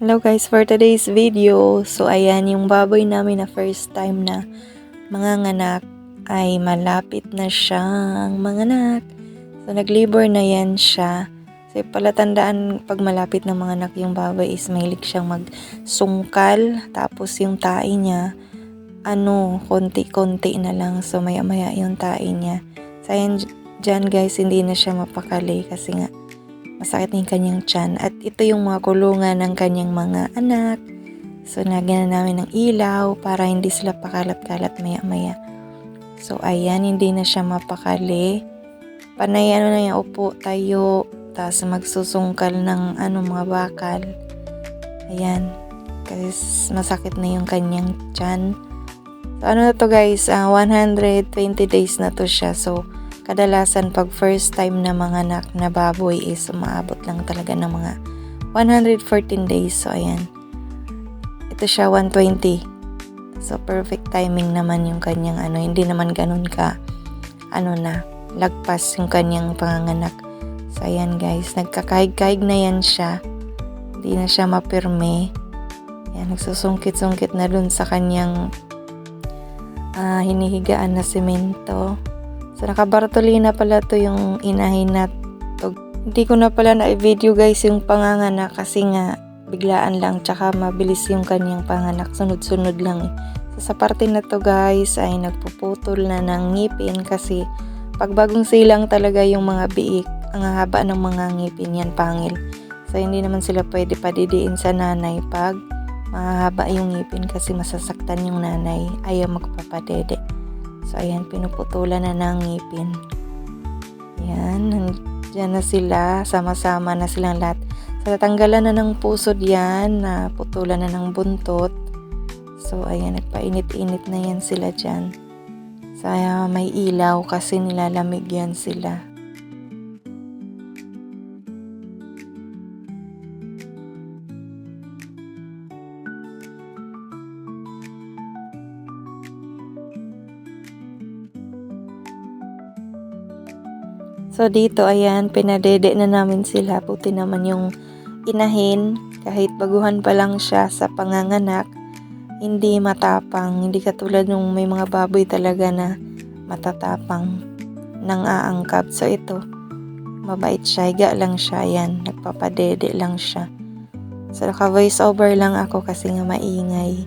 Hello guys, for today's video, so ayan yung baboy namin na first time na manganganak ay malapit na siyang manganak. So nag-labor na yan siya. So palatandaan pag malapit na manganak yung baboy is mahilig siyang magsungkal. Tapos yung tae niya, konti-konti na lang. So maya-maya yung tae niya. So ayan dyan guys, hindi na siya mapakali kasi nga masakit na yung kanyang tiyan. At ito yung mga kulungan ng kanyang mga anak. So, lagyan na namin ng ilaw para hindi sila pakalat-kalat maya-maya. So, ayan, hindi na siya mapakali. Panay na yung upo, tayo, tapos magsusungkal ng mga bakal. Ayan, kasi masakit na yung kanyang tiyan. So, na to guys, 120 days na to siya. So, kadalasan pag first time na manganak na baboy is umaabot lang talaga ng mga 114 days. So, ayan. Ito siya 120. So, perfect timing naman yung kanyang hindi naman ganun ka, lagpas yung kanyang panganganak. So, ayan guys. Nagkakahig-kahig na yan siya. Hindi na siya mapirme. Ayan, nagsusungkit-sungkit na dun sa kanyang hinihigaan na semento. So, nakabartolina pala to yung inahin na to. Hindi ko na pala na-video guys yung panganganak kasi nga biglaan lang tsaka mabilis yung kanyang panganak. Sunod-sunod lang eh. So, sa parte na to guys ay nagpuputol na ng ngipin kasi pag bagong silang talaga yung mga biik, ang haba ng mga ngipin yan pangil. So, hindi naman sila pwede padidiin sa nanay pag mahaba yung ngipin kasi masasaktan yung nanay. Ayaw magpapadede. So, ayan, pinuputulan na ng ngipin. Ayan, nandiyan na sila. Sama-sama na silang lahat. So, natanggalan na ng pusod yan. Putulan na ng buntot. So, ayan, nagpainit-init na yan sila dyan. So, ayan, may ilaw kasi nilalamig yan sila. So, dito, ayan, pinadede na namin sila. Puti naman yung inahin. Kahit baguhan pa lang siya sa panganganak, hindi matapang. Hindi katulad nung may mga baboy talaga na matatapang nang aangkab. So, ito, mabait siya. Higa lang siya. Ayan, nagpapadede lang siya. So, naka-voice over lang ako kasi nga maingay.